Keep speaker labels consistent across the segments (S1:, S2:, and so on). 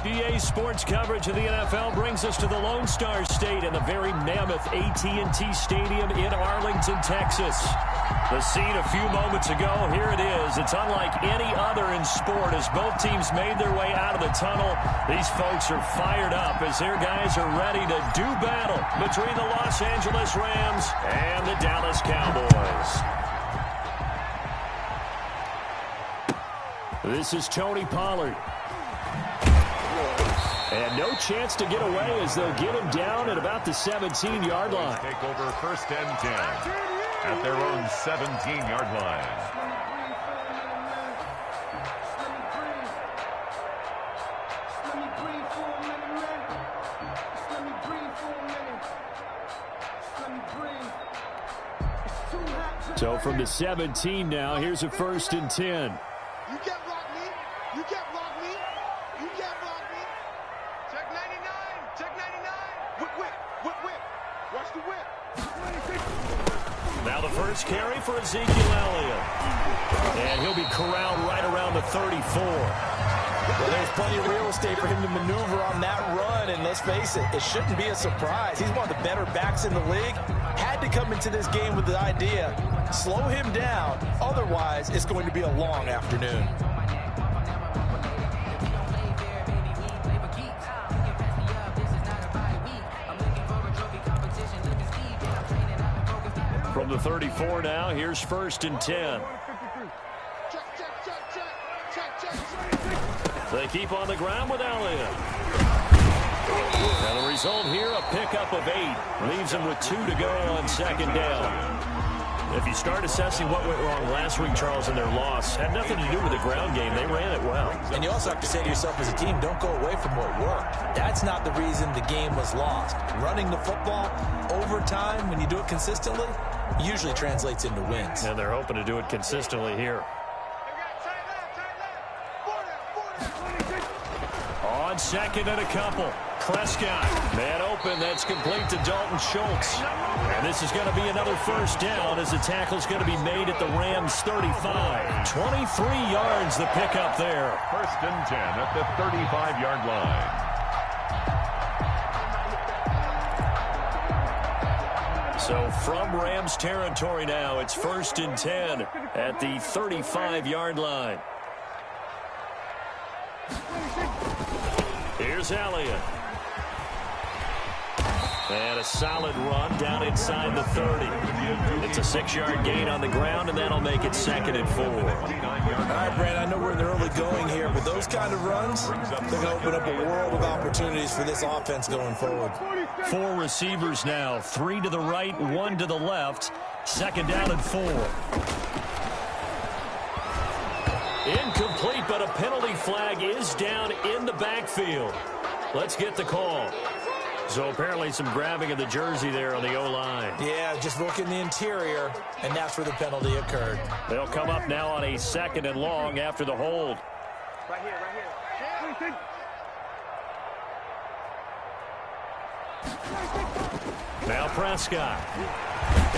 S1: EA Sports coverage of the NFL brings us to the Lone Star State and the very mammoth AT&T Stadium in Arlington, Texas. The scene a few moments ago, here it is. It's unlike any other in sport as both teams made their way out of the tunnel. These folks are fired up as their guys are ready to do battle between the Los Angeles Rams and the Dallas Cowboys. This is Tony Pollard. And no chance to get away as they'll get him down at about the 17-yard line.
S2: Take over 1st and 10 at their own 17-yard line.
S1: So from the 17 now, here's a 1st and 10.
S3: You can't block me. You can't block me. You can't block me. Check 99. Check 99. Whip, whip, whip, whip. Watch the whip.
S1: Now the first carry for Ezekiel Elliott. And he'll be corralled right around the 34.
S4: Well, there's plenty of real estate for him to maneuver on that run, and let's face it, it shouldn't be a surprise. He's one of the better backs in the league. Had to come into this game with the idea, slow him down, otherwise it's going to be a long afternoon.
S1: From the 34 now, here's 1st and 10. They keep on the ground with Elliott. And the result here, a pickup of 8. Leaves them with 2 to go on 2nd down. If you start assessing what went wrong last week, Charles, in their loss, had nothing to do with the ground game. They ran it well.
S4: And you also have to say to yourself as a team, don't go away from what worked. That's not the reason the game was lost. Running the football over time, when you do it consistently, usually translates into wins.
S1: And they're hoping to do it consistently here. On 2nd and a couple. Prescott, man open, that's complete to Dalton Schultz. And this is going to be another 1st down as the tackle's going to be made at the Rams 35. 23 yards the pickup there.
S2: 1st and 10 at the 35-yard line.
S1: So from Rams territory now, it's 1st and 10 at the 35-yard line. Here's Elliott. And a solid run down inside the 30. It's a 6-yard gain on the ground, and that'll make it 2nd and 4.
S4: All right, Brad, I know we're in the early going here, but those kind of runs, they're going to open up a world of opportunities for this offense going forward.
S1: 4 receivers now, 3 to the right, 1 to the left. 2nd down and 4. Incomplete, but a penalty flag is down in the backfield. Let's get the call. So apparently some grabbing of the jersey there on the O-line.
S4: Yeah, just looking the interior, and that's where the penalty occurred.
S1: They'll come up now on a 2nd and long after the hold.
S3: Right here, right here.
S1: Now Prescott.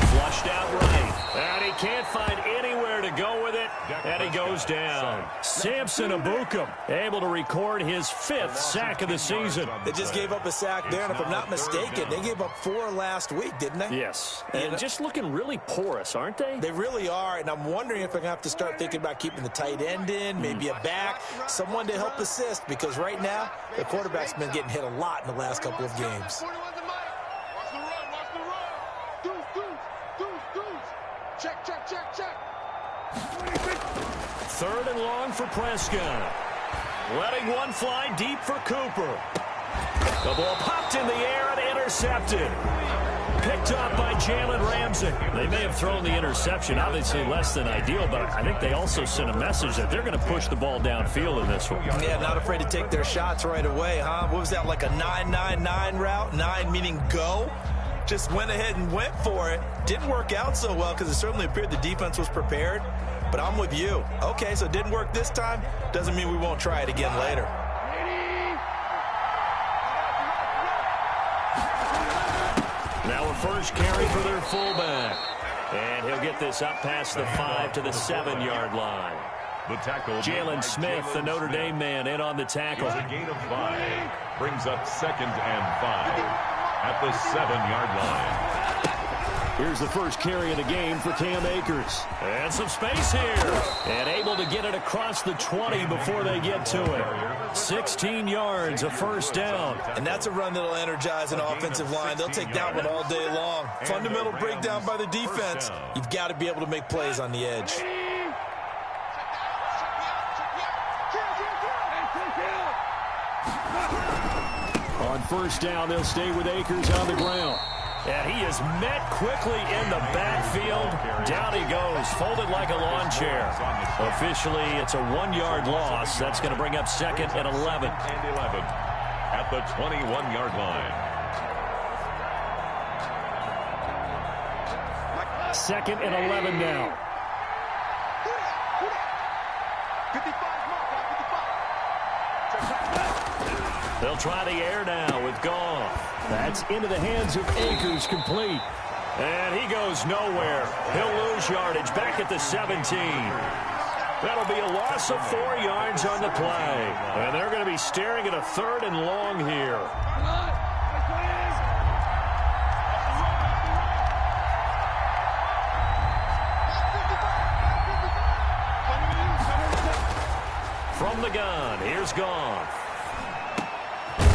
S1: Flushed out right. And he can't find anywhere to go with it. And he goes down. Samson Ebukam able to record his 5th sack of the season.
S4: They just gave up a sack there, and if I'm not mistaken, they gave up 4 last week, didn't they?
S1: Yes. And just looking really porous, aren't they?
S4: They really are, and I'm wondering if they're going to have to start thinking about keeping the tight end in, maybe a back, someone to help assist, because right now, the quarterback's been getting hit a lot in the last couple of games.
S3: Check, check, check, check.
S1: 3rd and long for Prescott. Letting one fly deep for Cooper. The ball popped in the air and intercepted. Picked up by Jalen Ramsey. They may have thrown the interception, obviously less than ideal, but I think they also sent a message that they're going to push the ball downfield in this one.
S4: Yeah, not afraid to take their shots right away, huh? What was that, like a 9-9-9 route? 9 meaning go? Just went ahead and went for it. Didn't work out so well because it certainly appeared the defense was prepared. But I'm with you. Okay, so it didn't work this time. Doesn't mean we won't try it again later.
S1: Now a first carry for their fullback. And he'll get this up past the 5 to the 7-yard line.
S2: The tackle.
S1: Jalen Smith, the Notre Dame man, in on the tackle.
S2: It's a gain of 5. Brings up 2nd and 5 at the 7-yard line.
S1: Here's the first carry of the game for Cam Akers. And some space here. And able to get it across the 20 before they get to it. 16 yards, a first down.
S4: And that's a run that'll energize an offensive line. They'll take that one all day long. Fundamental breakdown by the defense. You've got to be able to make plays on the edge.
S1: On first down, they'll stay with Akers on the ground. And he is met quickly in the backfield. Down he goes, folded like a lawn chair. Officially, it's a 1-yard loss. That's going to bring up 2nd and 11.
S2: And 11 at the 21-yard line.
S1: 2nd and 11 now.
S3: 55.
S1: They'll try the air now with Goff. That's into the hands of Akers, complete. And he goes nowhere. He'll lose yardage back at the 17. That'll be a loss of 4 yards on the play. And they're going to be staring at a 3rd and long here. From the gun, here's Goff.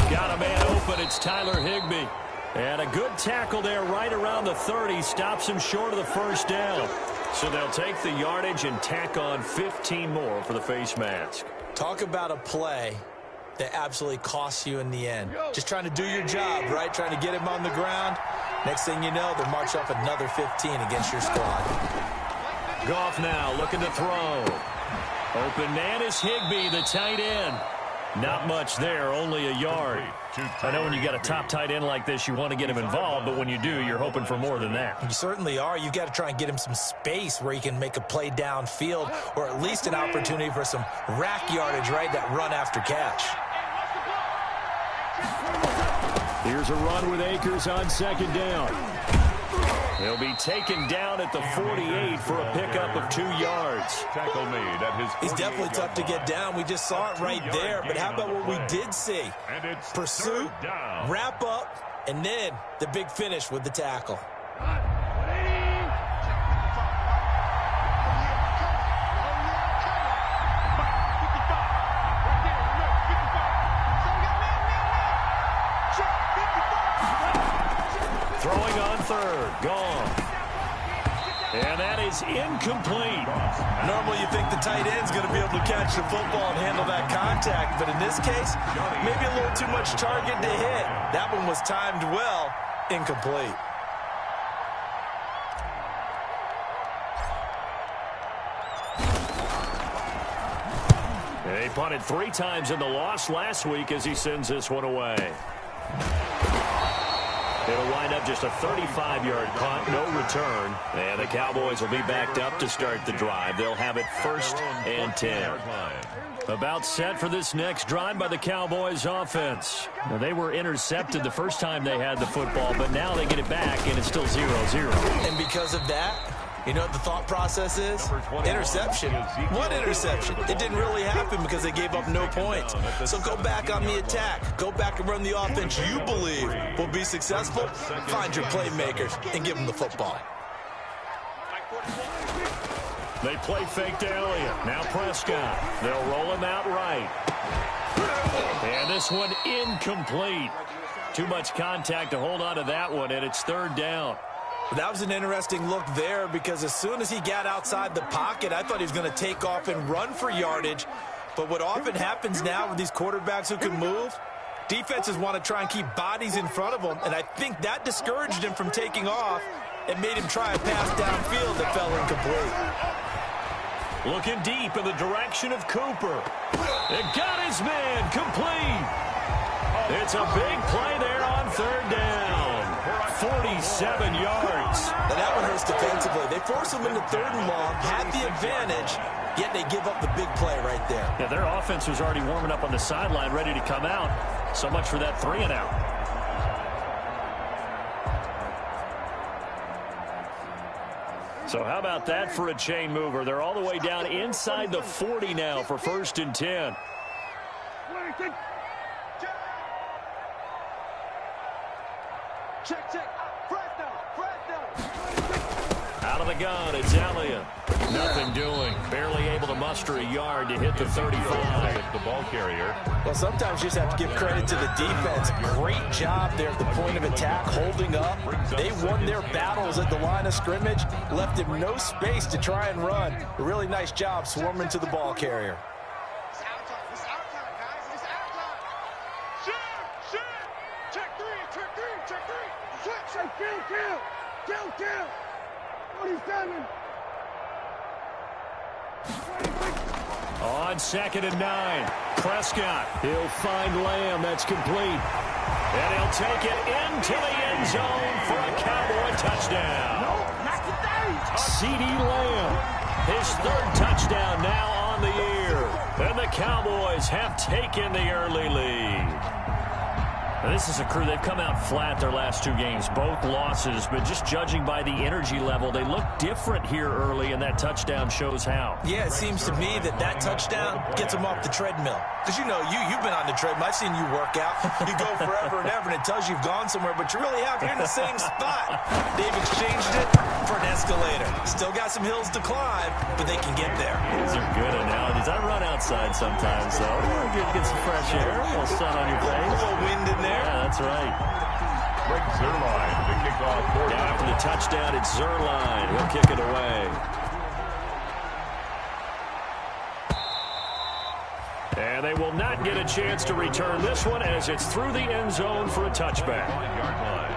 S1: Got a man open. It's Tyler Higbee. And a good tackle there right around the 30. Stops him short of the first down. So they'll take the yardage and tack on 15 more for the face mask.
S4: Talk about a play that absolutely costs you in the end. Just trying to do your job, right? Trying to get him on the ground. Next thing you know, they're marching up another 15 against your squad.
S1: Goff now looking to throw. Open man is Higbee, the tight end. Not much there, only a yard. I know when you got a top tight end like this, you want to get him involved, but when you do, you're hoping for more than that.
S4: You certainly are. You've got to try and get him some space where he can make a play downfield, or at least an opportunity for some rack yardage, right? That run after catch.
S1: Here's a run with Akers on 2nd down. He'll be taken down at the 48 for a pickup of 2 yards.
S2: Tackle made at his.
S4: He's definitely tough to get down. We just saw it right there. But how about what we did see? Pursuit, wrap up, and then the big finish with the tackle.
S1: Throwing on 3rd, gone. And that is incomplete.
S4: Normally you think the tight end's going to be able to catch the football and handle that contact, but in this case, maybe a little too much target to hit. That one was timed well, incomplete.
S1: They punted 3 times in the loss last week as he sends this one away. It'll wind up just a 35-yard punt, no return. And the Cowboys will be backed up to start the drive. They'll have it 1st and 10. About set for this next drive by the Cowboys offense. Now, they were intercepted the first time they had the football, but now they get it back, and it's still 0-0.
S4: And because of that, you know what the thought process is? Interception. What interception? It didn't really happen because they gave up no points. So go back on the attack. Go back and run the offense you believe will be successful. Find your playmakers and give them the football.
S1: They play fake to Elliott. Now Prescott. They'll roll him out right. And this one incomplete. Too much contact to hold on to that one, and it's 3rd down.
S4: That was an interesting look there because as soon as he got outside the pocket, I thought he was going to take off and run for yardage. But what often happens now with these quarterbacks who can move, defenses want to try and keep bodies in front of them, and I think that discouraged him from taking off and made him try a pass downfield that fell incomplete.
S1: Looking deep in the direction of Cooper. It got his man complete. It's a big play there on 3rd down. 47 yards.
S4: And that one hurts defensively. They force him into 3rd and long, had the advantage, yet they give up the big play right there.
S1: Yeah, their offense was already warming up on the sideline, ready to come out. So much for that 3 and out. So how about that for a chain mover? They're all the way down inside the 40 now for 1st and 10.
S3: Check. First down.
S1: Out of the gun, it's Elliott. Nothing doing. Barely able to muster a yard to hit the 35.
S2: The ball carrier.
S4: Well, sometimes you just have to give credit to the defense. Great job there at the point of attack, holding up. They won their battles at the line of scrimmage, left him no space to try and run. A really nice job swarming to the ball carrier.
S3: It's our time, guys. It's our time. Shoot. Check three. Switch. Kill. What are you standing?
S1: On 2nd and 9. Prescott. He'll find Lamb. That's complete. And he'll take it into the end zone for a Cowboy touchdown. CeeDee Lamb. His 3rd touchdown now on the year. And the Cowboys have taken the early lead. Now, this is a crew, they've come out flat their last 2 games, both losses, but just judging by the energy level, they look different here early, and that touchdown shows how.
S4: Yeah, it seems to me that touchdown gets them off the treadmill. Because, you know, you've been on the treadmill. I've seen you work out. You go forever and ever, and it tells you you've gone somewhere, but you really have. You're in the same spot. They've exchanged it for an escalator. Still got some hills to climb, but they can get there.
S1: These are good analogies. I run outside sometimes, so get some fresh air, a little sun on your face.
S4: A little wind in there.
S1: Yeah, that's right.
S2: Greg Zuerlein, the kickoff.
S1: Down after the touchdown, it's Zuerlein. He'll kick it away. And they will not get a chance to return this one as it's through the end zone for a touchback.
S2: 1-yard line.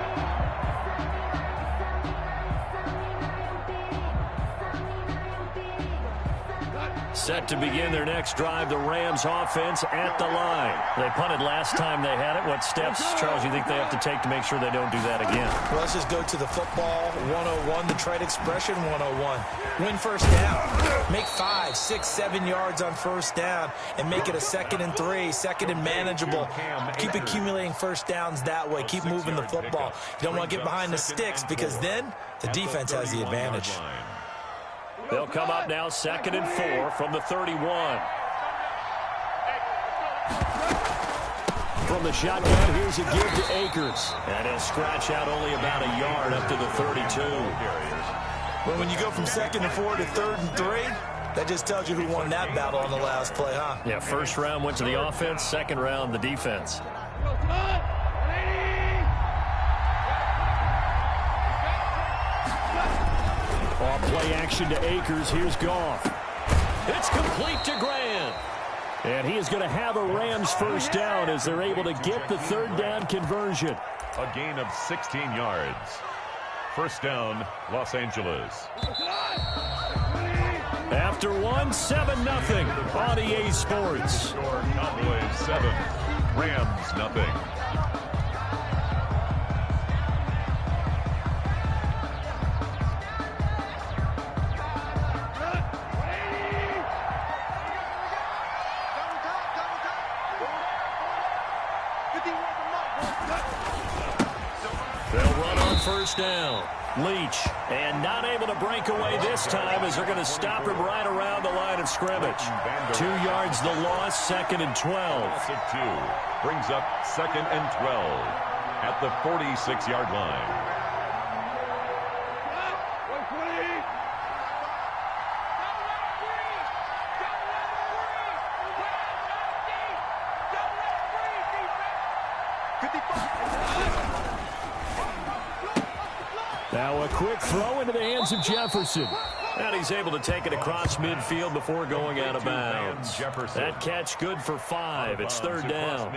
S1: Set to begin their next drive, the Rams offense at the line. They punted last time they had it. What steps, Charles, you think they have to take to make sure they don't do that again?
S4: Well, let's just go to the football 101, the trade expression 101. Win first down. Make 5, 6, 7 yards on first down and make it a 2nd and 3, 2nd and manageable. Keep accumulating first downs that way. Keep moving the football. You don't want to get behind the sticks because then the defense has the advantage.
S1: They'll come up now 2nd and 4 from the 31. From the shotgun, here's a give to Akers. And he'll scratch out only about a yard up to the 32.
S4: Well, when you go from 2nd and 4 to 3rd and 3, that just tells you who won that battle on the last play, huh?
S1: Yeah, first round went to the offense, second round the defense. Off play action to Akers. Here's Goff. It's complete to Grant. And he is going to have a Rams first down as they're able to get the 3rd down conversion.
S2: A gain of 16 yards. First down, Los Angeles.
S1: After 7-0 on EA Sports.
S2: Cowboys 7, Rams 0.
S1: First down. Leach, and not able to break away this time as they're going to stop him right around the line of scrimmage. 2 yards the loss, 2nd and 12.
S2: Brings up 2nd and 12 at the 46-yard line.
S1: Now a quick throw into the hands of Jefferson. And he's able to take it across midfield before going out of bounds. That catch good for 5. It's 3rd down.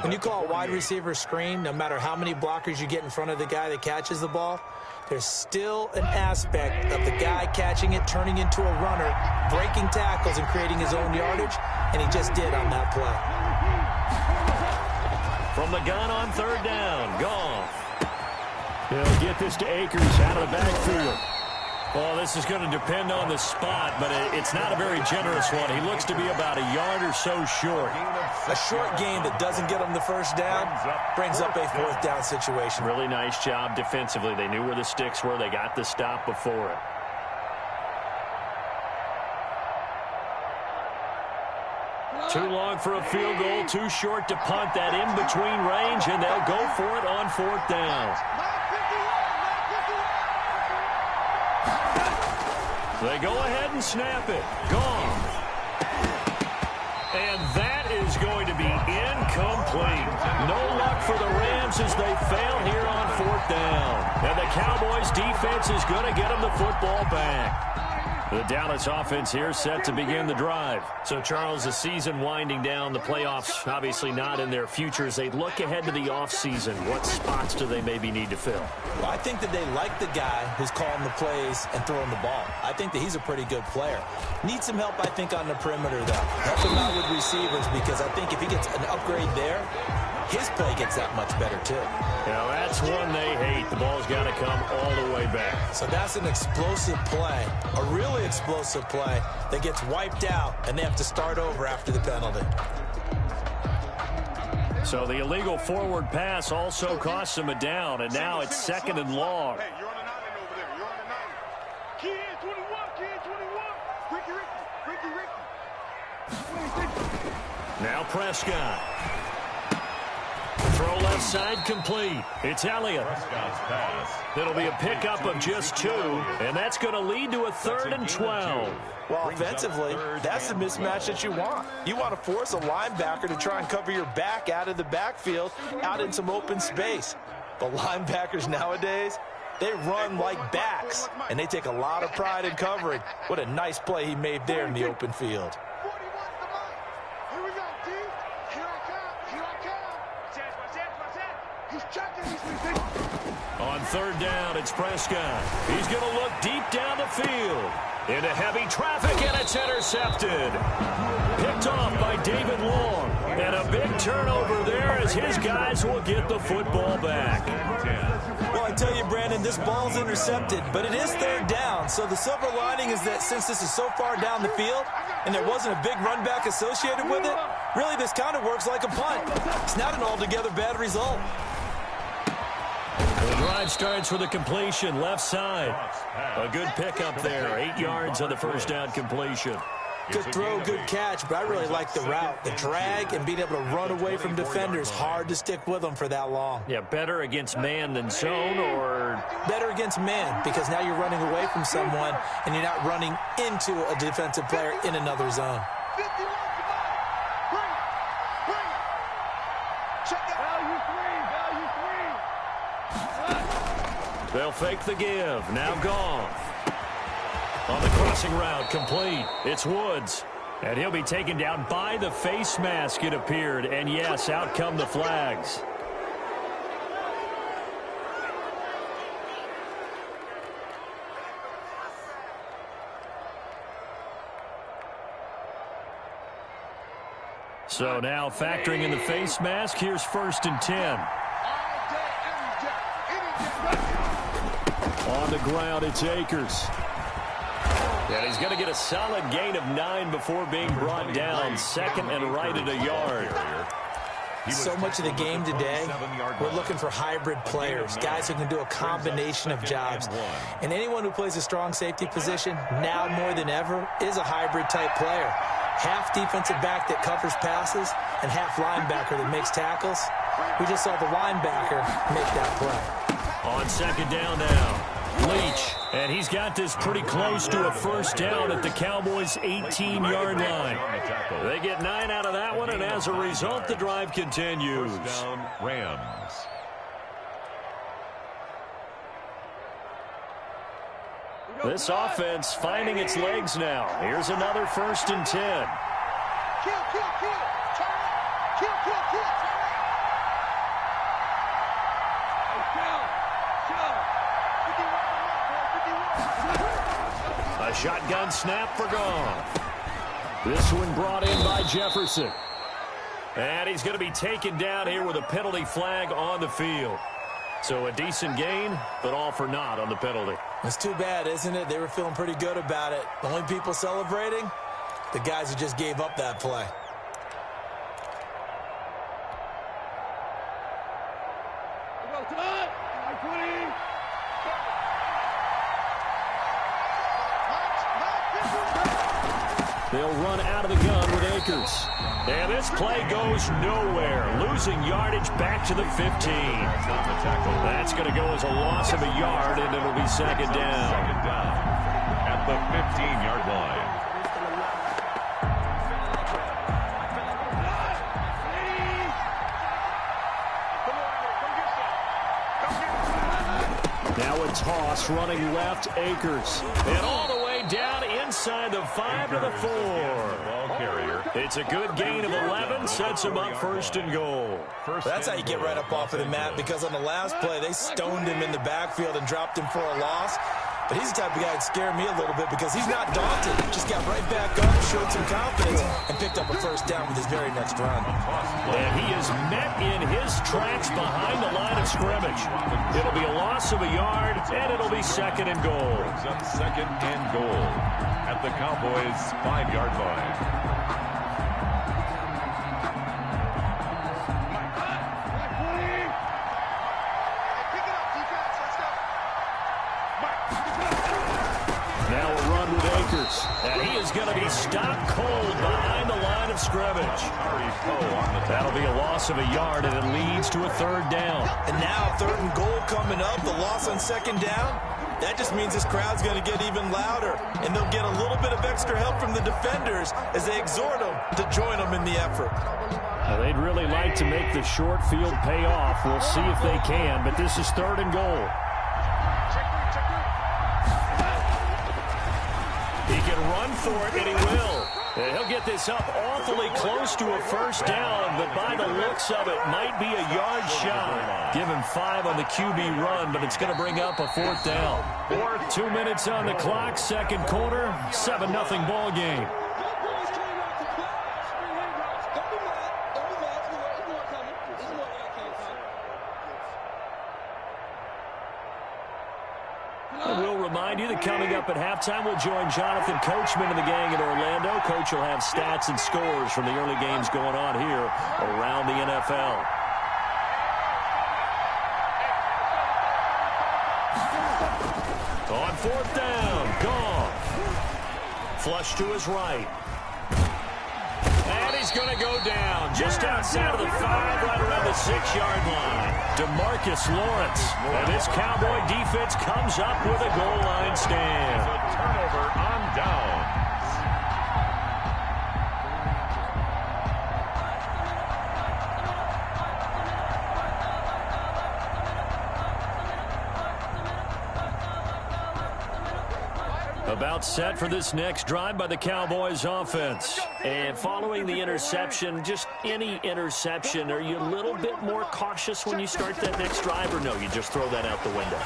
S4: When you call a wide receiver screen, no matter how many blockers you get in front of the guy that catches the ball, there's still an aspect of the guy catching it, turning into a runner, breaking tackles and creating his own yardage, and he just did on that play.
S1: From the gun on 3rd down, Goff. He'll get this to Akers out of the backfield. Well, this is going to depend on the spot, but it's not a very generous one. He looks to be about a yard or so short.
S4: A short gain that doesn't get him the first down brings up a 4th down situation.
S1: Really nice job defensively. They knew where the sticks were. They got the stop before it. Too long for a field goal, too short to punt. That in-between range, and they'll go for it on 4th down. They go ahead and snap it. Gone. And that is going to be incomplete. No luck for the Rams as they fail here on 4th down. And the Cowboys defense is going to get them the football back. The Dallas offense here set to begin the drive. So, Charles, the season winding down, the playoffs obviously not in their future. As they look ahead to the offseason, what spots do they maybe need to fill?
S4: Well, I think that they like the guy who's calling the plays and throwing the ball. I think that he's a pretty good player. Needs some help, I think, on the perimeter, though. Help him out with receivers, because I think if he gets an upgrade there, his play gets that much better, too.
S1: Now, that's one they hate. The ball's got to come all the way back.
S4: So that's an explosive play, a really explosive play that gets wiped out, and they have to start over after the penalty.
S1: So the illegal forward pass also costs him a down, and now it's 2nd and long.
S3: Hey, you're on the 9 over there. You're on the 9. Kid 21, kid 21. Ricky.
S1: Now Prescott. Throw left side complete. It's Elliott.
S2: Prescott's pass.
S1: It'll be a pickup of just 2, and that's going to lead to a 3rd and 12.
S4: Well, offensively, that's the mismatch that you want. You want to force a linebacker to try and cover your back out of the backfield, out in some open space. But linebackers nowadays, they run like backs, and they take a lot of pride in covering. What a nice play he made there in the open field.
S3: 41's the mark. Here we go, D. Here I come. Here I come. Watch that. He's checking. He's
S1: On 3rd down, it's Prescott. He's going to look deep down the field. Into heavy traffic, and it's intercepted. Picked off by David Long. And a big turnover there as his guys will get the football back.
S4: Well, I tell you, Brandon, this ball's intercepted, but it is 3rd down. So the silver lining is that since this is so far down the field and there wasn't a big run back associated with it, really this kind of works like a punt. It's not an altogether bad result.
S1: The drive starts with a completion, left side. A good pickup there, 8 yards on the 1st down completion.
S4: Good throw, good catch, but I really like the route. The drag and being able to run away from defenders. Hard to stick with them for that long.
S1: Yeah, better against man than zone, or?
S4: Better against man, because now you're running away from someone and you're not running into a defensive player in another zone.
S3: 51's the mark. Bring it. Check it. Value 3.
S1: They'll fake the give. Now gone. On the crossing route, complete. It's Woods. And he'll be taken down by the face mask, it appeared. And yes, out come the flags. So now factoring in the face mask, here's 1st and 10. On the ground, it's Akers. And he's going to get a solid gain of 9 before being brought down. 2nd and right at a yard.
S4: So much of the game today, we're looking for hybrid players, guys who can do a combination of jobs. And anyone who plays a strong safety position, now more than ever, is a hybrid type player. Half defensive back that covers passes and half linebacker that makes tackles. We just saw the linebacker make that play.
S1: On 2nd down now, Leach. And he's got this pretty close to a 1st down at the Cowboys' 18-yard line. They get 9 out of that one, and as a result, the drive continues.
S2: 1st down, Rams.
S1: This offense finding its legs now. Here's another 1st and 10.
S3: Kill. Turn it. Kill. Turn it.
S1: A shotgun snap for gone. This one brought in by Jefferson. And he's going to be taken down here with a penalty flag on the field. So a decent gain, but all for naught on the penalty.
S4: It's too bad, isn't it? They were feeling pretty good about it. The only people celebrating, the guys who just gave up that play.
S1: They'll run out of the gun with Akers. And this play goes nowhere. Losing yardage back to the 15. That's going to go as a loss of a yard, and it'll be second down.
S2: Second down at the 15-yard line.
S1: Now a toss running left, Akers. And all the way down inside the 5 to the 4.
S2: Ball carrier.
S1: It's a good gain of 11, sets him up first and goal.
S4: That's how you get right up off of the mat, because on the last play, they stoned him in the backfield and dropped him for a loss. But he's the type of guy that scared me a little bit because he's not daunted. Just got right back up, showed some confidence, and picked up a first down with his very next run.
S1: And he is met in his tracks behind the line of scrimmage. It'll be a loss of a yard, and it'll be second and goal.
S2: Brings up second and goal at the Cowboys' 5-yard line.
S1: And he is going to be stopped cold behind the line of scrimmage. That'll be a loss of a yard, and it leads to a third down.
S4: And now third and goal coming up, the loss on second down. That just means this crowd's going to get even louder, and they'll get a little bit of extra help from the defenders as they exhort them to join them in the effort.
S1: Now, they'd really like to make the short field pay off. We'll see if they can, but this is third and goal. He can run for it, and he will. And he'll get this up awfully close to a first down, but by the looks of it, might be a yard shy. Give him 5 on the QB run, but it's going to bring up a fourth down. 2 minutes on the clock, second quarter, 7-0 ball game. We'll remind you that coming up at halftime, we'll join Jonathan Coachman and the gang in Orlando. Coach will have stats and scores from the early games going on here around the NFL. On fourth down, gone. Flush to his right. And he's going to go down just outside of the 5, right around the 6-yard line. DeMarcus Lawrence. And this Cowboy defense comes up with a goal line stand.
S2: A turnover on downs.
S1: About set for this next drive by the Cowboys offense. And following the interception, just any interception, are you a little bit more cautious when you start that next drive, or no, you just throw that out the window?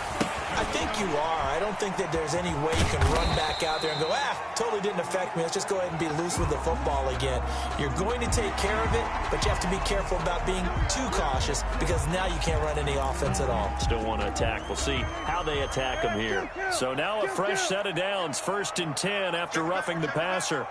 S4: I think you are. I don't think that there's any way you can run back out there and go, totally didn't affect me. Let's just go ahead and be loose with the football again. You're going to take care of it, but you have to be careful about being too cautious because now you can't run any offense at all.
S1: Still want to attack. We'll see how they attack them here. So now a fresh set of downs, 1st and 10 after roughing the passer.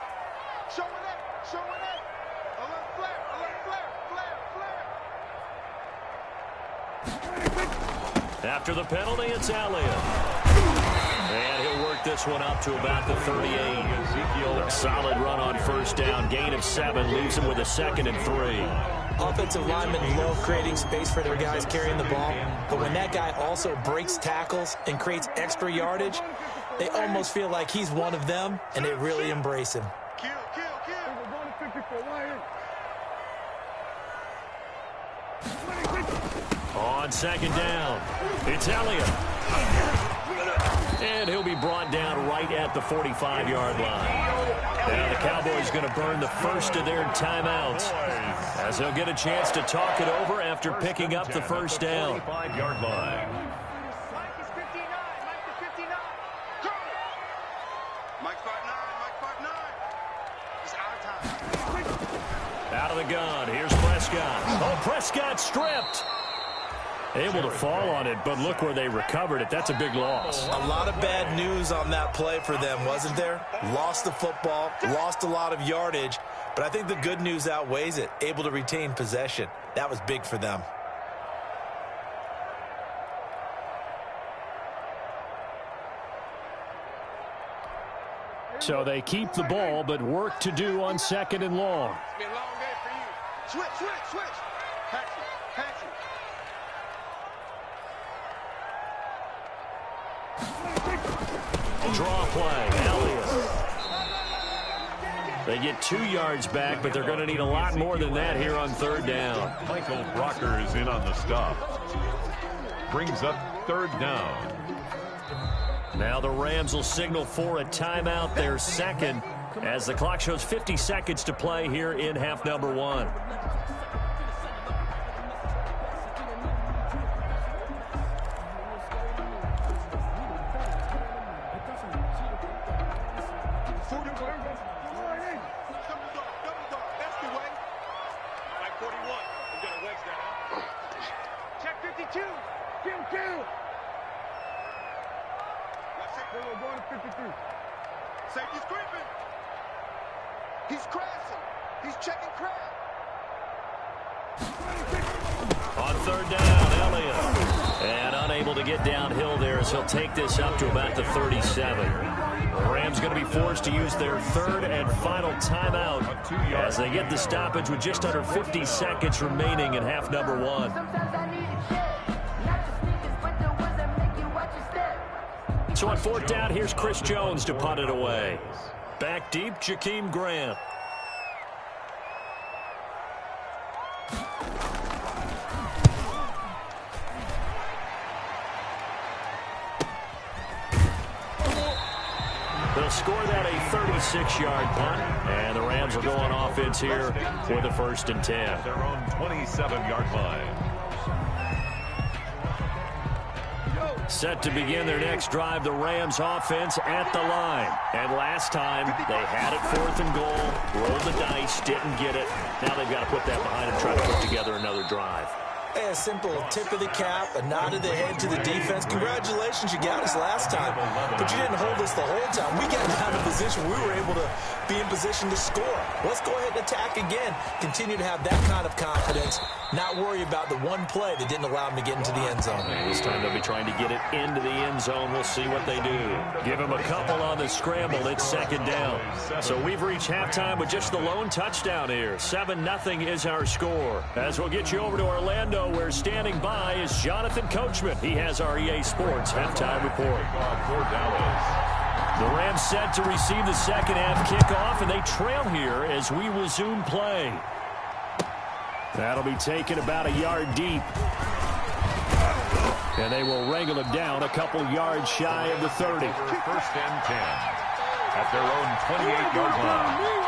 S1: After the penalty, it's Elliott. And he'll work this one up to about the 38. A solid run on first down. Gain of 7 leaves him with a 2nd and 3.
S4: Offensive linemen love creating space for their guys carrying the ball. But when that guy also breaks tackles and creates extra yardage, they almost feel like he's one of them, and they really embrace him.
S1: On second down, it's Elliott. And he'll be brought down right at the 45-yard line. Now the Cowboys going to burn the first of their timeouts as they'll get a chance to talk it over after picking up the first down.
S2: 45-yard line.
S1: Out of the gun, here's Prescott. Oh, Prescott stripped. Able to fall on it, but look where they recovered it. That's a big loss.
S4: A lot of bad news on that play for them, wasn't there? Lost the football, lost a lot of yardage, but I think the good news outweighs it. Able to retain possession. That was big for them.
S1: So they keep the ball, but work to do on 2nd and long.
S3: It's been a long day for you. Switch. Patch it.
S1: Draw play, Elliott. They get 2 yards back, but they're going to need a lot more than that here on 3rd down.
S2: Michael Brocker is in on the stop. Brings up 3rd down.
S1: Now the Rams will signal for a timeout, their 2nd, as the clock shows 50 seconds to play here in half number 1.
S3: Safety's creeping. He's crashing. He's checking crash.
S1: On 3rd down, Elliott. And unable to get downhill there as he'll take this up to about the 37. The Rams going to be forced to use their 3rd and final timeout as they get the stoppage with just under 50 seconds remaining in half number 1. So on 4th down, here's Chris Jones to punt it away. Back deep, Jakeem Grant. They'll score that a 36-yard punt, and the Rams will go on offense here for the 1st and 10.
S2: At their own 27-yard line.
S1: Set to begin their next drive, the Rams offense at the line. And last time, they had it 4th and goal, rolled the dice, didn't get it. Now they've got to put that behind and try to put together another drive.
S4: A simple tip of the cap, a nod of the head to the defense. Congratulations, you got us last time, but you didn't hold us the whole time. We got out of position. We were able to be in position to score. Let's go ahead and attack again. Continue to have that kind of confidence. Not worry about the one play that didn't allow them to get into the end zone.
S1: This time they'll be trying to get it into the end zone. We'll see what they do. Give them a couple on the scramble. It's 2nd down. So we've reached halftime with just the lone touchdown here. 7-0 is our score. As we'll get you over to Orlando, where standing by is Jonathan Coachman. He has our EA Sports halftime report. The Rams set to receive the 2nd half kickoff, and they trail here as we resume play. That'll be taken about a yard deep. And they will wrangle him down a couple yards shy of the 30.
S2: 1st and 10 at their own 28-yard line.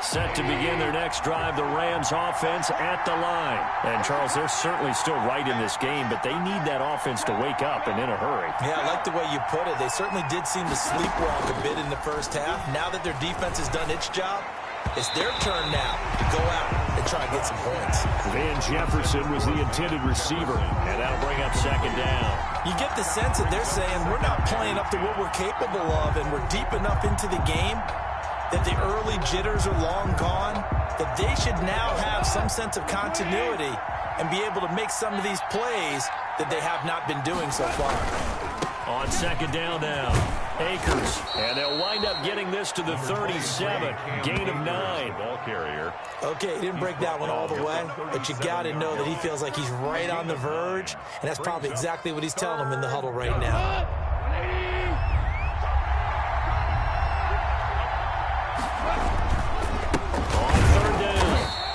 S1: Set to begin their next drive, the Rams offense at the line. And, Charles, they're certainly still right in this game, but they need that offense to wake up and in a hurry.
S4: Yeah, I like the way you put it. They certainly did seem to sleepwalk a bit in the 1st half. Now that their defense has done its job, it's their turn now to go out and try to get some points.
S1: Van Jefferson was the intended receiver, and that'll bring up 2nd down.
S4: You get the sense that they're saying we're not playing up to what we're capable of, and we're deep enough into the game that the early jitters are long gone, that they should now have some sense of continuity and be able to make some of these plays that they have not been doing so far.
S1: On 2nd down now, Akers, and they'll wind up getting this to the 37, gain of 9.
S2: Ball carrier.
S4: Okay, he didn't break that one all the way, but you got to know that he feels like he's right on the verge, and that's probably exactly what he's telling him in the huddle right now.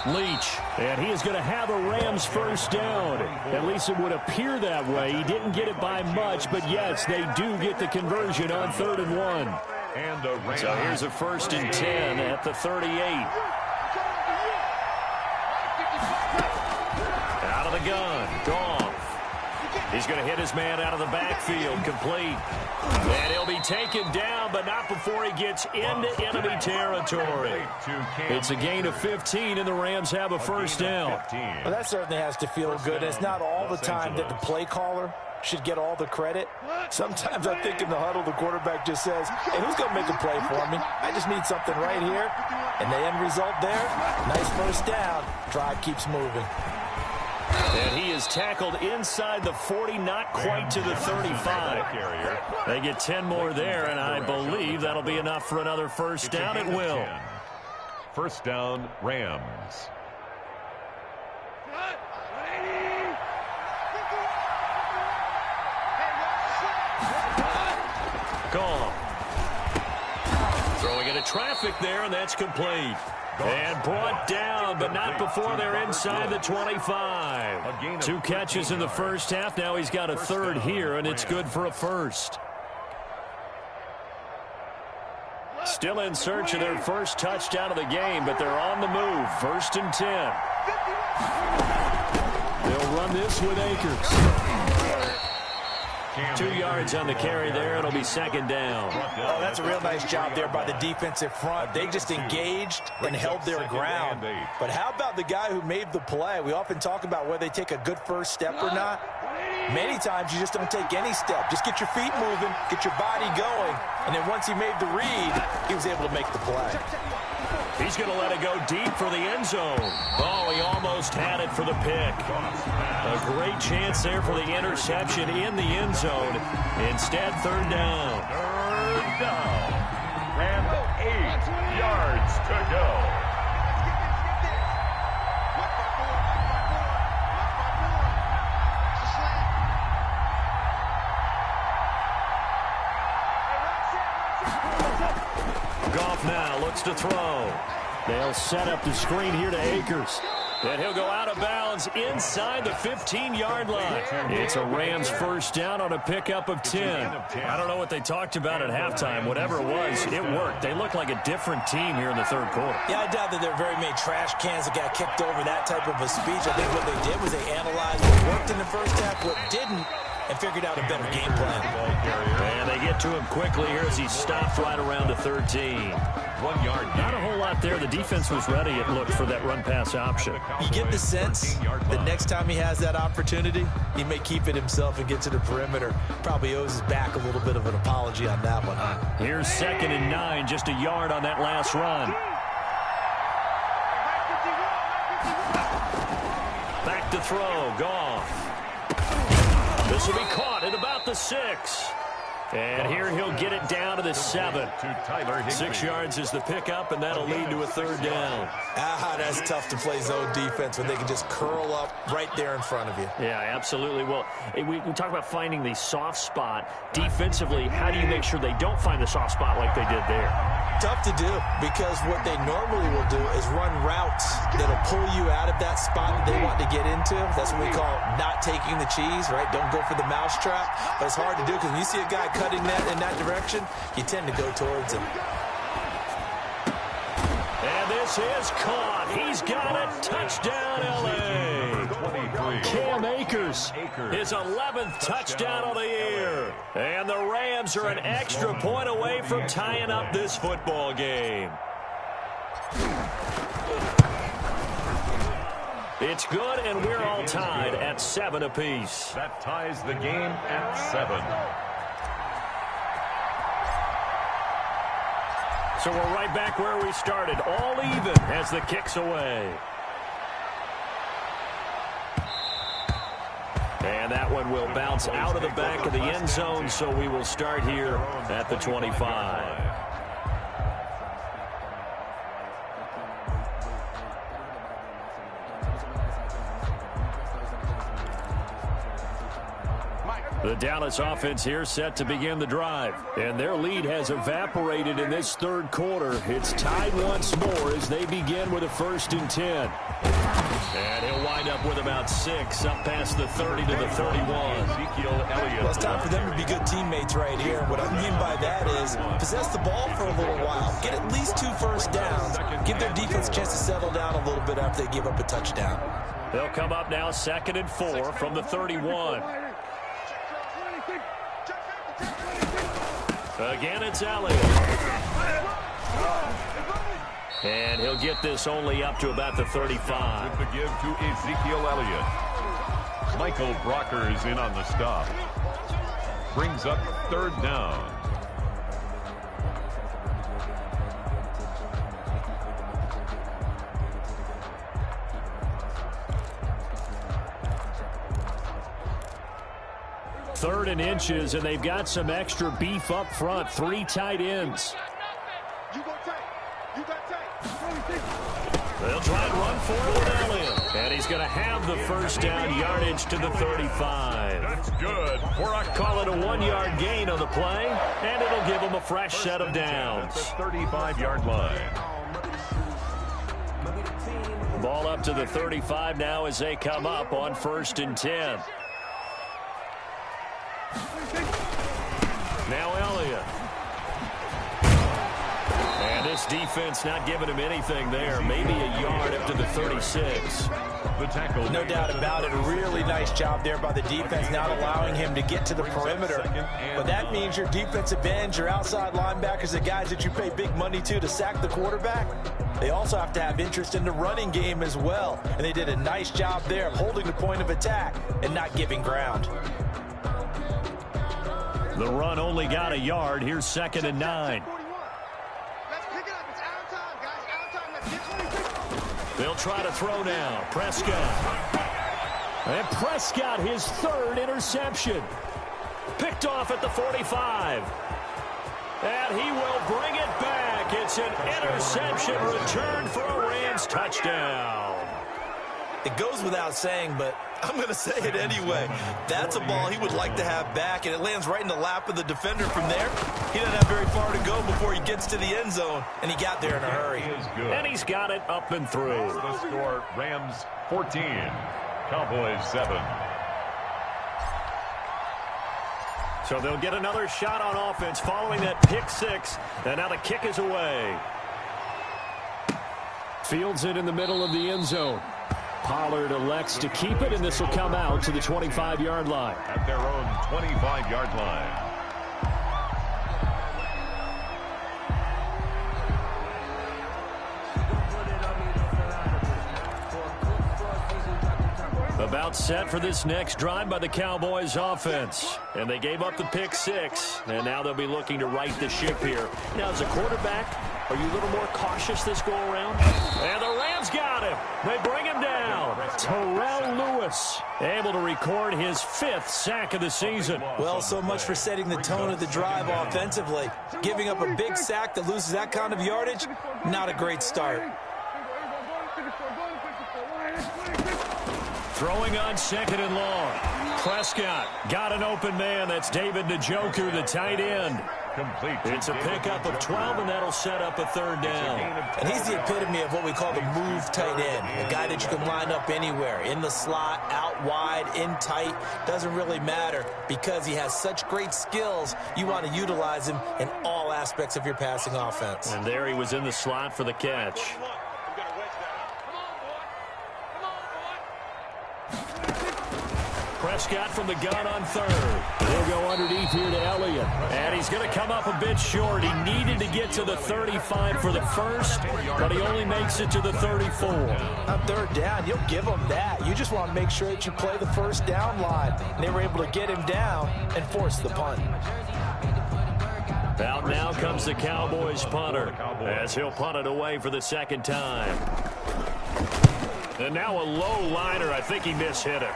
S1: Leach, and he is going to have a Rams 1st down. At least it would appear that way. He didn't get it by much, but yes, they do get the conversion on 3rd and 1.
S2: And a Rams.
S1: So here's a 1st and 10 at the 38. Out of the gun, Goff. He's going to hit his man out of the backfield, complete. And he'll be taken down, but not before he gets into enemy territory. It's a gain of 15, and the Rams have a 1st down.
S4: Well, that certainly has to feel good. It's not all the time that the play caller should get all the credit. Sometimes I think in the huddle, the quarterback just says, hey, who's going to make a play for me? I just need something right here. And the end result there, nice 1st down. Drive keeps moving.
S1: And he is tackled inside the 40, not quite to the 35. They get 10 more there, and I believe that'll be enough for another first down. It will.
S2: First down, Rams.
S1: Gone. Throwing into traffic there, and that's complete. And brought down, but not before they're inside the 25. 2 catches in the first half. Now he's got a third here, and it's good for a first. Still in search of their first touchdown of the game, but they're on the move. First and 10. They'll run this with Akers. 2 yards on the carry there. It'll be second down.
S4: Oh, that's a real nice job there by the defensive front. They just engaged and held their ground. But how about the guy who made the play? We often talk about whether they take a good first step or not. Many times you just don't take any step. Just get your feet moving, get your body going, and then once he made the read, he was able to make the play.
S1: He's going to let it go deep for the end zone. Oh, he almost had it for the pick. A great chance there for the interception in the end zone. Instead, third down.
S2: Third down. And 8 yards to go.
S1: Goff now looks to throw. They'll set up the screen here to Akers. And he'll go out of bounds inside the 15-yard line. It's a Rams first down on a pickup of 10. I don't know what they talked about at halftime. Whatever it was, it worked. They look like a different team here in the third quarter.
S4: Yeah, I doubt that there are very many trash cans that got kicked over, that type of a speech. I think what they did was they analyzed what worked in the first half, what didn't, and figured out a better game plan.
S1: And they get to him quickly here as he stops right around the 13.
S2: 1 yard.
S1: Not a whole lot there. The defense was ready, it looked, for that run-pass option.
S4: You get the sense that next time he has that opportunity, he may keep it himself and get to the perimeter. Probably owes his back a little bit of an apology on that one.
S1: Here's 2nd and 9, just a yard on that last run. Back to throw, Goff. This will be caught at about the 6. And here he'll get it down to the 7. 6 yards is the pickup, and that'll lead to a third down.
S4: That's tough to play zone defense when they can just curl up right there in front of you.
S1: Yeah, absolutely. Well, we talk about finding the soft spot. Defensively, how do you make sure they don't find the soft spot like they did there?
S4: Tough to do, because what they normally will do is run routes that'll pull you out of that spot that they want to get into. That's what we call not taking the cheese, right? Don't go for the mousetrap. But it's hard to do because when you see a guy cutting that in that direction, you tend to go towards him.
S1: And this is caught. He's got a touchdown, L.A. Cam Akers, his 11th touchdown of the year. And the Rams are an extra point away from tying up this football game. It's good, and we're all tied at 7 apiece.
S2: That ties the game at 7.
S1: So we're right back where we started, all even as the kick's away. And that one will bounce out of the back of the end zone, so we will start here at the 25. The Dallas offense here set to begin the drive. And their lead has evaporated in this third quarter. It's tied once more as they begin with a 1st and 10. And he'll wind up with about 6 up past the 30 to the 31.
S4: Well, it's time for them to be good teammates right here. What I mean by that is possess the ball for a little while. Get at least 2 first downs. Give their defense a chance to settle down a little bit after they give up a touchdown.
S1: They'll come up now 2nd and 4 from the 31. Again, it's Elliott. And he'll get this only up to about the 35.
S2: With the give to Ezekiel Elliott. Michael Brockers in on the stop. Brings up 3rd down.
S1: 3rd and inches, and they've got some extra beef up front. 3 tight ends.
S3: You go tight. You got tight.
S1: They'll try and run for it with Elliott. And he's going to have the first down, yardage to the 35.
S2: That's good.
S1: Call it a 1-yard gain on the play, and it'll give them a fresh set of downs.
S2: At the 35-yard line.
S1: Ball up to the 35 now as they come up on 1st and 10. Now Elliott. And this defense not giving him anything there. Maybe a yard up to the 36.
S2: The tackle.
S4: No doubt about it. A really nice job there by the defense, not allowing him to get to the perimeter. But that means your defensive ends, your outside linebackers, the guys that you pay big money to sack the quarterback, they also have to have interest in the running game as well. And they did a nice job there of holding the point of attack and not giving ground.
S1: The run only got a yard. Here's 2nd and 9.
S3: Let's pick it up. It's out of time, guys. Out of time. Let's get 26.
S1: They'll try to throw now. Prescott. And Prescott, his 3rd interception. Picked off at the 45. And he will bring it back. It's an interception returned for a Rams touchdown.
S4: It goes without saying, but I'm going to say it anyway. That's a ball he would like to have back, and it lands right in the lap of the defender from there. He doesn't have very far to go before he gets to the end zone, and he got there in a hurry.
S1: And he's got it up and through.
S2: The score, Rams 14, Cowboys 7.
S1: So they'll get another shot on offense following that pick 6, and now the kick is away. Fields it in the middle of the end zone. Pollard elects to keep it, and this will come out to the 25-yard line.
S2: At their own 25-yard line.
S1: About set for this next drive by the Cowboys offense. And they gave up the pick 6, and now they'll be looking to right the ship here. Now, as a quarterback, are you a little more cautious this go-around? And the Rams got him. They bring him down. Terrell Lewis able to record his 5th sack of the season.
S4: Well, so much for setting the tone of the drive offensively. Giving up a big sack that loses that kind of yardage, not a great start.
S1: Throwing on 2nd and long. Prescott got an open man. That's David Njoku, the tight end.
S2: Complete.
S1: It's a pickup of 12, and that'll set up a 3rd down.
S4: And he's the epitome of what we call the move tight end. A guy that you can line up anywhere. In the slot, out wide, in tight. Doesn't really matter because he has such great skills. You want to utilize him in all aspects of your passing offense.
S1: And there he was in the slot for the catch. Prescott from the gun on 3rd. He'll go underneath here to Elliott. And he's going to come up a bit short. He needed to get to the 35 for the first, but he only makes it to the 34.
S4: On 3rd down, you'll give him that. You just want to make sure that you play the first down line. And they were able to get him down and force the punt.
S1: Out now comes the Cowboys punter as he'll punt it away for the 2nd time. And now a low liner. I think he mishit it.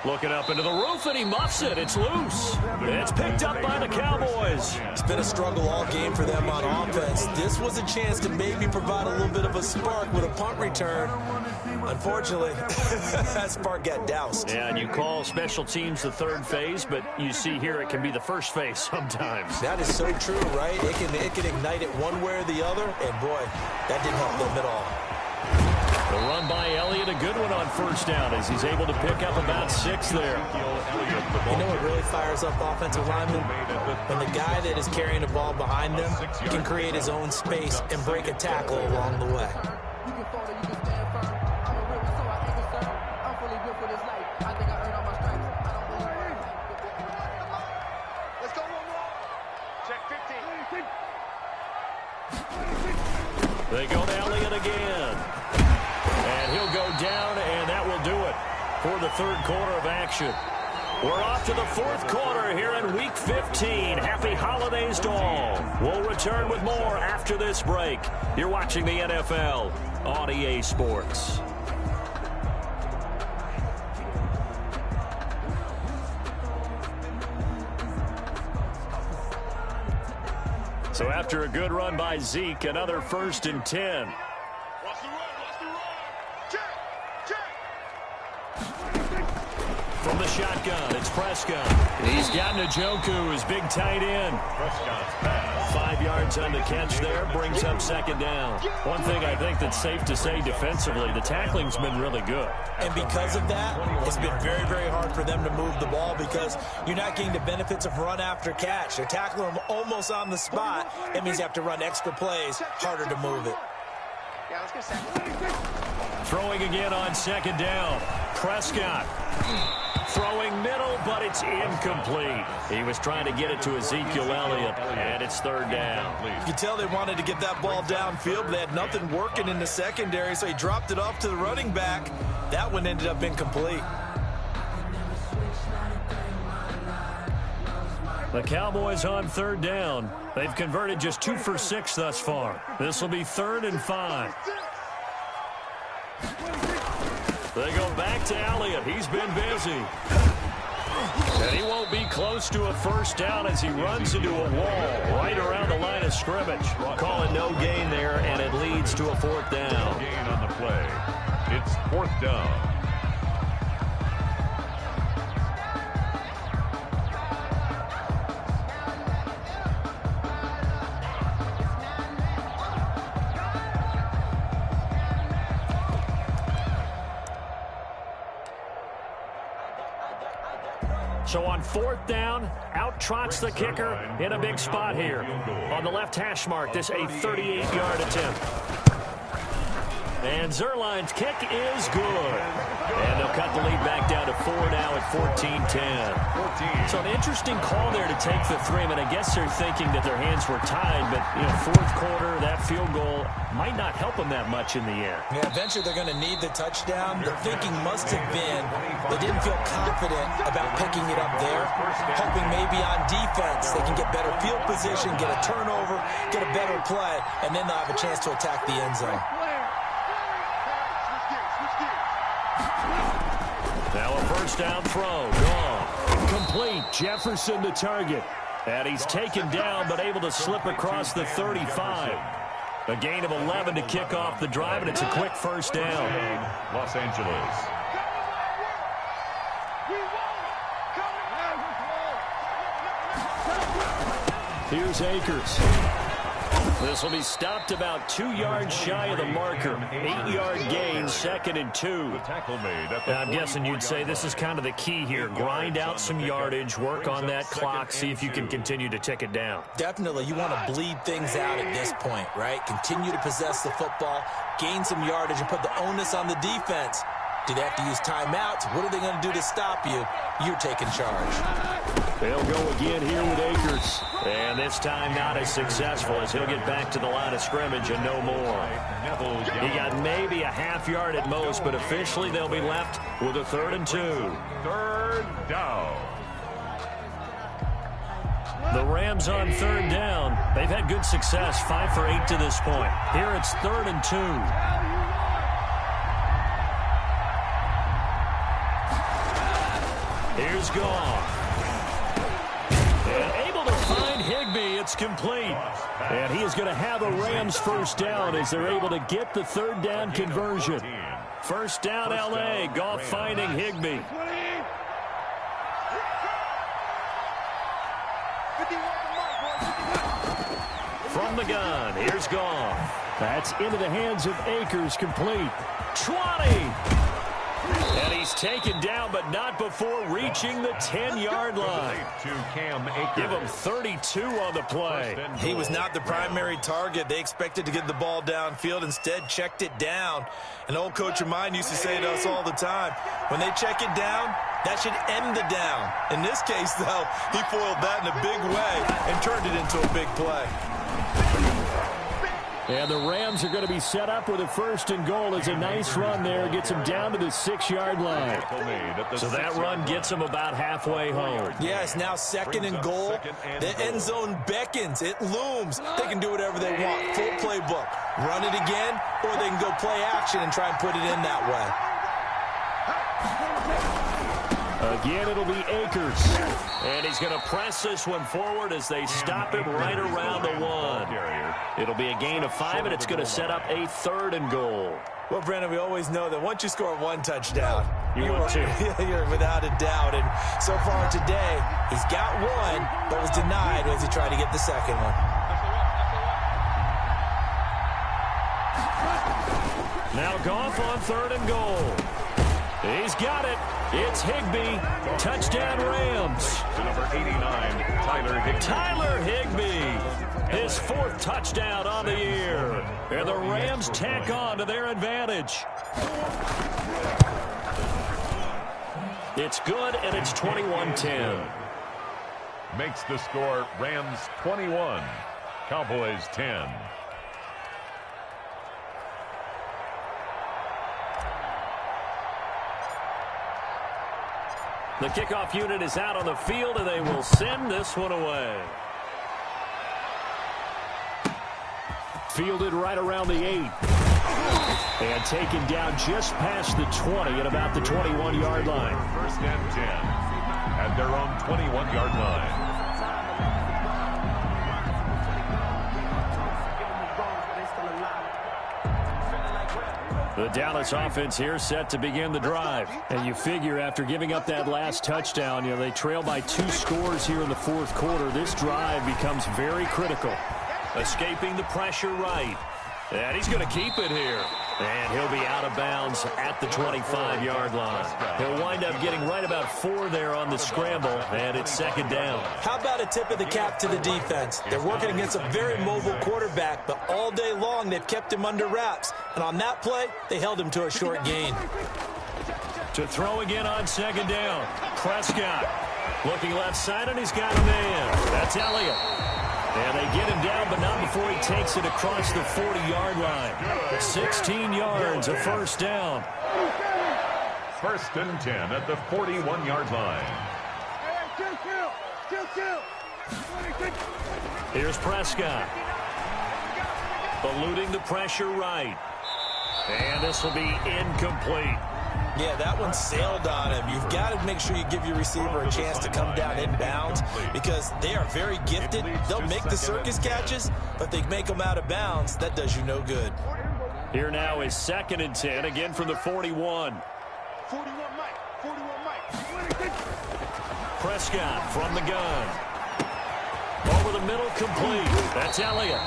S1: Looking up into the roof, and he muffs it. It's loose. It's picked up by the Cowboys.
S4: It's been a struggle all game for them on offense. This was a chance to maybe provide a little bit of a spark with a punt return. Unfortunately, that spark got doused.
S1: Yeah, and you call special teams the 3rd phase, but you see here it can be the 1st phase sometimes.
S4: That is so true, right? It can ignite it one way or the other, and boy, that didn't help them at all.
S1: The run by Elliott, a good one on 1st down as he's able to pick up about 6 there.
S4: You know what really fires up offensive linemen? When the guy that is carrying the ball behind them can create his own space and break a tackle along the way.
S3: Let's go one more. Check 15.
S1: They go to Elliott again. And he'll go down, and that will do it for the 3rd quarter of action. We're off to the 4th quarter here in Week 15. Happy holidays to all. We'll return with more after this break. You're watching the NFL on EA Sports. So after a good run by Zeke, another 1st and 10.
S3: Watch the run, watch the run. Check, check.
S1: From the shotgun, it's Prescott. He's got Njoku, his big tight end.
S2: Prescott's pass.
S1: 5 yards on the catch there, brings up 2nd down. One thing I think that's safe to say defensively, the tackling's been really good.
S4: And because of that, it's been very, very hard for them to move the ball because you're not getting the benefits of run after catch. They're tackling them almost on the spot. That means you have to run extra plays, harder to move it.
S3: Yeah, let's get set.
S1: Throwing again on 2nd down. Prescott throwing middle, but it's incomplete. He was trying to get it to Ezekiel Elliott, and it's 3rd down.
S4: You can tell they wanted to get that ball downfield, but they had nothing working in the secondary, so he dropped it off to the running back. That one ended up incomplete.
S1: The Cowboys on 3rd down. They've converted just 2 for 6 thus far. This will be 3rd and 5. They go back to Elliott. He's been busy. And he won't be close to a 1st down as he runs into a wall right around the line of scrimmage. Calling no gain there, and it leads to a 4th down.
S2: Gain on the play. It's 4th down.
S1: So on 4th down, out trots the kicker in a big spot here. On the left hash mark, this a 38-yard attempt. And Zerline's kick is good. And they'll cut the lead back down to 4 now at 14-10. So an interesting call there to take the 3. I mean, I guess they're thinking that their hands were tied, but, 4th quarter, that field goal might not help them that much in the end.
S4: Yeah, eventually they're going to need the touchdown. The thinking must have been they didn't feel confident about picking it up there, hoping maybe on defense they can get better field position, get a turnover, get a better play, and then they'll have a chance to attack the end zone.
S1: Now a 1st down throw. Gone. Complete. Jefferson the target. And he's taken down but able to slip across the 35. A gain of 11 to kick off the drive, and it's a quick 1st down.
S2: Los Angeles.
S1: Here's Akers. This will be stopped about 2 yards shy of the marker. 8-yard gain, 2nd and 2. I'm guessing you'd say this is kind of the key here. Grind out some yardage, work on that clock, see if you can continue to tick it down.
S4: Definitely, you want to bleed things out at this point, right? Continue to possess the football, gain some yardage, and put the onus on the defense. Do they have to use timeouts? What are they going to do to stop you? You're taking charge.
S1: They'll go again here with Akers. And this time not as successful as he'll get back to the line of scrimmage and no more. He got maybe a half yard at most, but officially they'll be left with a 3rd and 2.
S2: 3rd down.
S1: The Rams on 3rd down. They've had good success, 5 for 8 to this point. Here it's 3rd and 2. Here's Goff. And able to find Higbee. It's complete. And he is going to have a Rams 1st down as they're able to get the 3rd down conversion. 1st down, L.A. Goff finding Higbee. From the gun, here's Goff. That's into the hands of Akers, complete. 20. And he's taken down, but not before reaching the 10-yard line. Give him 32 on the play.
S4: He was not the primary target. They expected to get the ball downfield. Instead, checked it down. An old coach of mine used to say to us all the time, when they check it down, that should end the down. In this case, though, he foiled that in a big way and turned it into a big play.
S1: And the Rams are going to be set up with a 1st and goal. It's a nice run there. Gets them down to the 6-yard line. So that run gets them about halfway home.
S4: Yeah, it's now 2nd and goal. The end zone beckons. It looms. They can do whatever they want. Full playbook. Run it again, or they can go play action and try and put it in that way.
S1: Again, it'll be Akers. And he's going to press this one forward as they stop him right around the 1. It'll be a gain of 5, and it's going to set up a 3rd and goal.
S4: Well, Brandon, we always know that once you score 1 touchdown, you're without a doubt. And so far today, he's got 1, but was denied as he tried to get the second one.
S1: Now Goff on 3rd and goal. He's got it. It's Higbee. Touchdown, Rams.
S2: To number 89, Tyler Higbee.
S1: Tyler Higbee. His 4th touchdown on the year. And the Rams tack on to their advantage. It's good, and it's 21-10.
S2: Makes the score Rams 21, Cowboys 10.
S1: The kickoff unit is out on the field, and they will send this one away. Fielded right around the 8. And taken down just past the 20 at about the 21-yard line.
S2: 1st and 10 at their own 21-yard line.
S1: The Dallas offense here set to begin the drive. And you figure after giving up that last touchdown, they trail by 2 scores here in the 4th quarter. This drive becomes very critical. Escaping the pressure right. And he's going to keep it here. And he'll be out of bounds at the 25-yard line. He'll wind up getting right about 4 there on the scramble, and it's 2nd down.
S4: How about a tip of the cap to the defense? They're working against a very mobile quarterback, but all day long they've kept him under wraps. And on that play, they held him to a short gain.
S1: To throw again on 2nd down. Prescott looking left side, and he's got a man. That's Elliott. And they get him down, but not before he takes it across the 40-yard line. 16 yards, a 1st down.
S2: 1st and 10 at the 41-yard line.
S1: Here's Prescott. Eluding the pressure right. And this will be incomplete.
S4: Yeah, that one sailed on him. You've got to make sure you give your receiver a chance to come down inbounds because they are very gifted. They'll make the circus catches, but they make them out of bounds. That does you no good.
S1: Here now is 2nd and 10, again from the 41.
S3: 41 Mike.
S1: Prescott from the gun. Over the middle, complete. That's Elliott.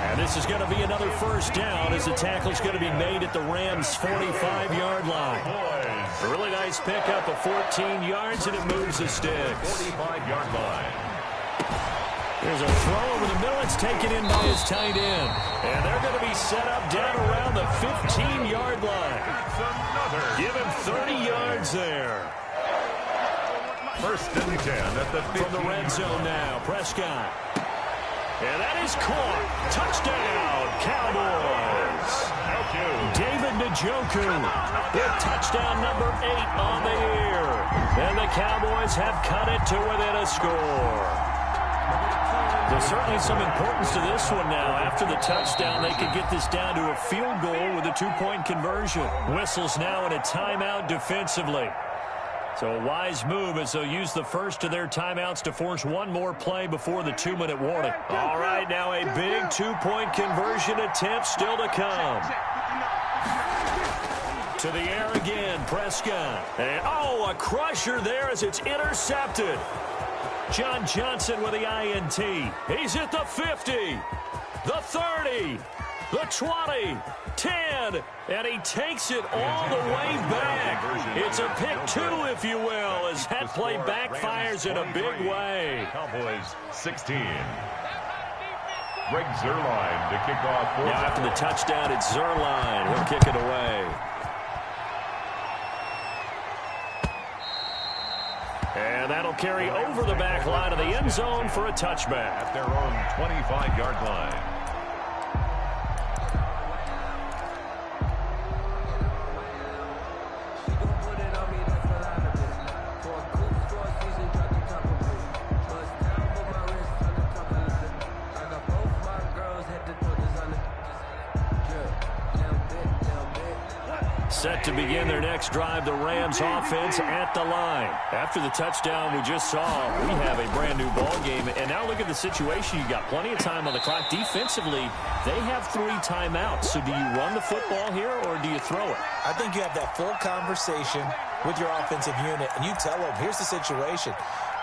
S1: And this is going to be another 1st down as the tackle's going to be made at the Rams' 45-yard line. A really nice pickup of 14 yards, and it moves the sticks.
S2: 45-yard line.
S1: There's a throw over the middle. It's taken in by his tight end. And they're going to be set up down around the 15-yard line. Give him 30 yards there.
S2: 1st and 10 at the 15.
S1: From the red zone now, Prescott. And that is caught. Touchdown, Cowboys. David Njoku with touchdown number 8 on the year. And the Cowboys have cut it to within a score. There's certainly some importance to this one now. After the touchdown, they could get this down to a field goal with a 2-point conversion. Whistles now in a timeout defensively. So a wise move as they'll use the first of their timeouts to force one more play before the 2-minute warning. All right, now a big 2-point conversion attempt still to come. To the air again, Prescott. And, a crusher there as it's intercepted. John Johnson with the INT. He's at the 50, the 30, the 20, 10, and he takes it all the way back. It's a pick 2, if you will, as that play backfires in a big way.
S2: Cowboys 16. Greg Zuerlein to kick off.
S1: Now after the touchdown, it's Zuerlein. He'll kick it away. And that'll carry over the back line of the end zone for a touchback.
S2: At their own 25-yard line.
S1: set to begin their next drive. The Rams offense at the line. After the touchdown we just saw, we have a brand new ball game. And now look at the situation. You got plenty of time on the clock. Defensively, they have 3 timeouts. So do you run the football here or do you throw it?
S4: I think you have that full conversation with your offensive unit, and you tell them, here's the situation.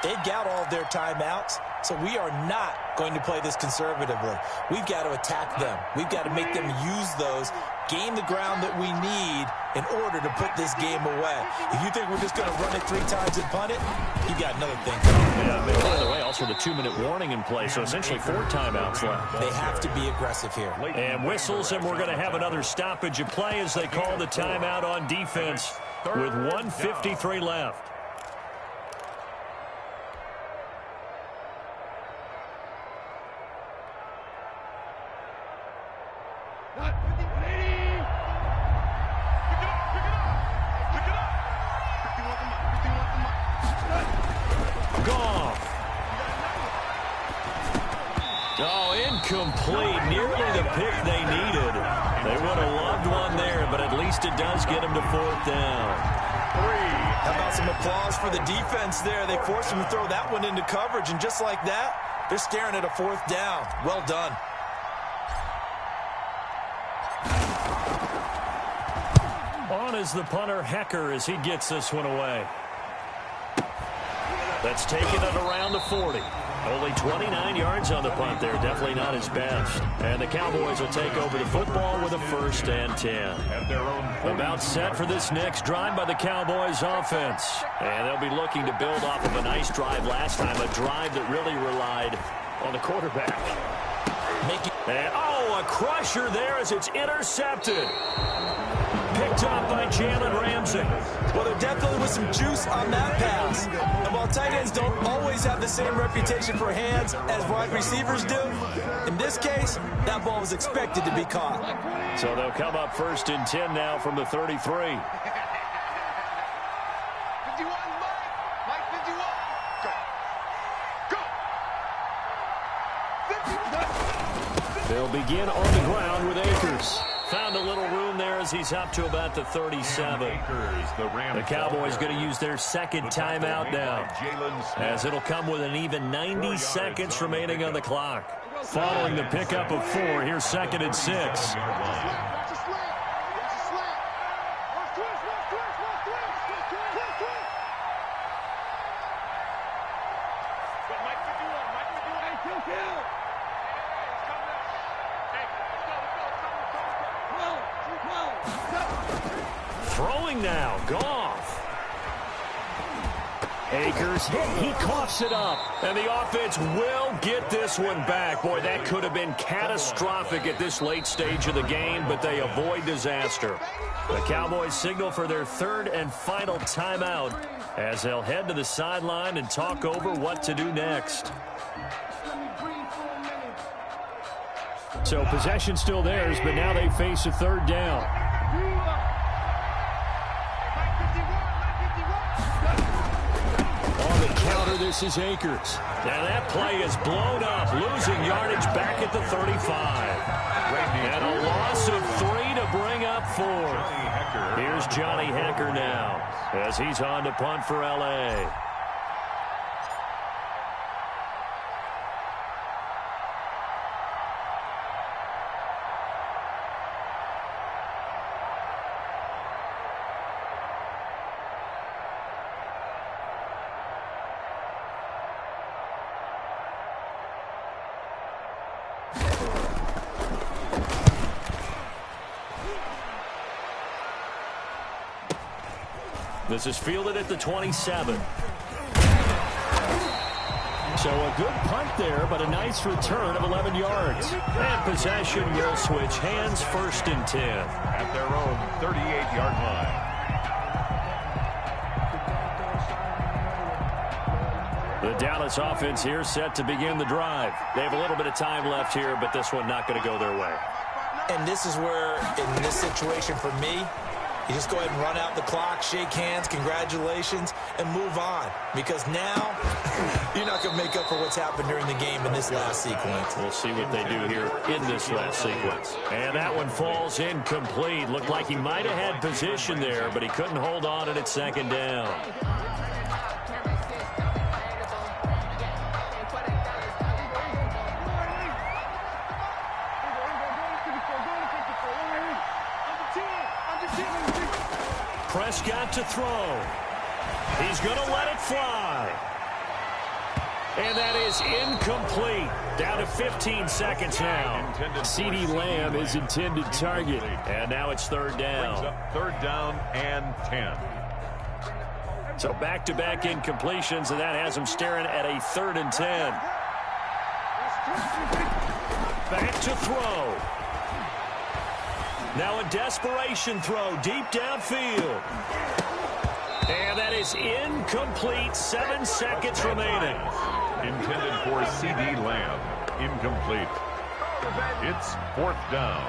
S4: They've got all of their timeouts, so we are not going to play this conservatively. We've got to attack them. We've got to make them use those, gain the ground that we need in order to put this game away. If you think we're just going to run it 3 times and punt it, you got another thing.
S1: Yeah, but by the way, also the 2-minute warning in play, so essentially 4 timeouts left.
S4: They have to be aggressive here.
S1: And whistles, and we're going to have another stoppage of play as they call the timeout on defense with 1:53 left. Incomplete, nearly the pick they needed. They would have loved one there, but at least it does get them to 4th down.
S4: How about some applause for the defense there? They forced them to throw that one into coverage, and just like that, they're staring at a 4th down. Well done.
S1: On is the punter, Hecker, as he gets this one away. That's taken it around the 40. Only 29 yards on the punt there. Definitely not his best. And the Cowboys will take over the football with a 1st and 10. About set for this next drive by the Cowboys offense. And they'll be looking to build off of a nice drive last time. A drive that really relied on the quarterback. And, a crusher there as it's intercepted. Picked up by Jalen Ramsey.
S4: Well, there definitely was some juice on that pass. And while tight ends don't always have the same reputation for hands as wide receivers do, in this case, that ball was expected to be caught.
S1: So they'll come up 1st and 10 now from the 33.
S3: 51, Mike 51. Go.
S1: They'll begin on the ground with Akers. Found a little room there as he's up to about the 37. The Cowboys going to use their 2nd timeout now, as it'll come with an even 90 seconds remaining on the clock. Following the pickup of 4, here's 2nd and 6. Throwing now, Goff. Akers, he coughs it up. And the offense will get this one back. Boy, that could have been catastrophic at this late stage of the game, but they avoid disaster. The Cowboys signal for their 3rd and final timeout as they'll head to the sideline and talk over what to do next. So possession still theirs, but now they face a 3rd down. Counter, this is Akers. And that play is blown up, losing yardage back at the 35. And a loss of 3 to bring up 4. Here's Johnny Hecker now as he's on to punt for L.A. This is fielded at the 27. So a good punt there, but a nice return of 11 yards. And possession will switch hands, 1st and 10.
S2: At their own 38-yard line.
S1: The Dallas offense here set to begin the drive. They have a little bit of time left here, but this one not going to go their way.
S4: And this is where, in this situation for me, You just go ahead and run out the clock, shake hands, congratulations, and move on. Because now you're not going to make up for what's happened during the game in this last sequence.
S1: We'll see what they do here in this last sequence. And that one falls incomplete. Looked like he might have had position there, but he couldn't hold on at its second down. Prescott to throw. He's going to let it fly. And that is incomplete. Down to 15 seconds now. CeeDee Lamb is intended target. And now it's third down.
S2: Third down and 10.
S1: So back-to-back incompletions, and that has him staring at a 3rd and 10. Back to throw. Now a desperation throw deep downfield. And that is incomplete. 7 seconds remaining.
S2: Intended for CeeDee Lamb. Incomplete. It's 4th down.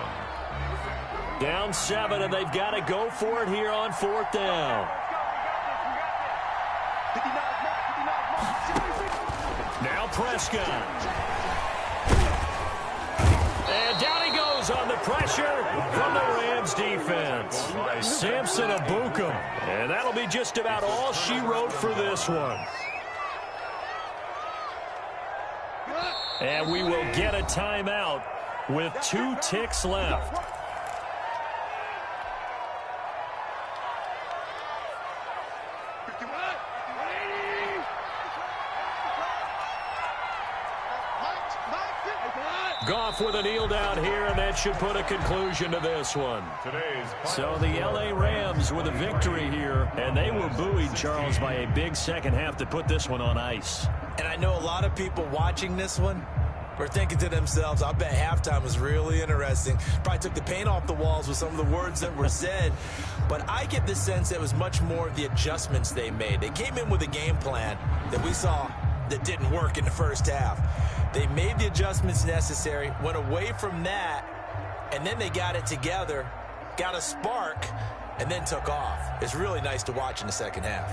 S1: Down 7, and they've got to go for it here on 4th down. Now Prescott. And down he goes on the pressure from the Rams defense. Samson Ebukam. And that'll be just about all she wrote for this one. And we will get a timeout with 2 ticks left. Goff with a kneel down here, and that should put a conclusion to this one. So the L.A. Rams with a victory here, and they were buoyed, Charles, by a big second half to put this one on ice.
S4: And I know a lot of people watching this one were thinking to themselves, I bet halftime was really interesting. Probably took the paint off the walls with some of the words that were said. But I get the sense that it was much more of the adjustments they made. They came in with a game plan that we saw that didn't work in the first half. They made the adjustments necessary, went away from that, and then they got it together, got a spark, and then took off. It's really nice to watch in the second half.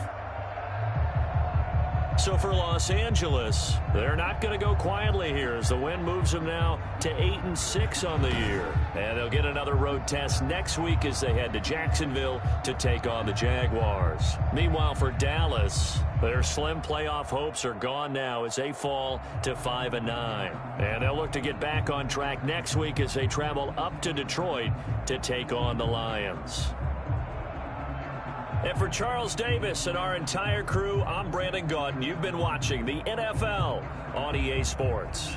S1: So for Los Angeles, they're not going to go quietly here as the win moves them now to 8-6 on the year. And they'll get another road test next week as they head to Jacksonville to take on the Jaguars. Meanwhile, for Dallas, their slim playoff hopes are gone now as they fall to 5-9. And they'll look to get back on track next week as they travel up to Detroit to take on the Lions. And for Charles Davis and our entire crew, I'm Brandon Gaudin. You've been watching the NFL on EA Sports.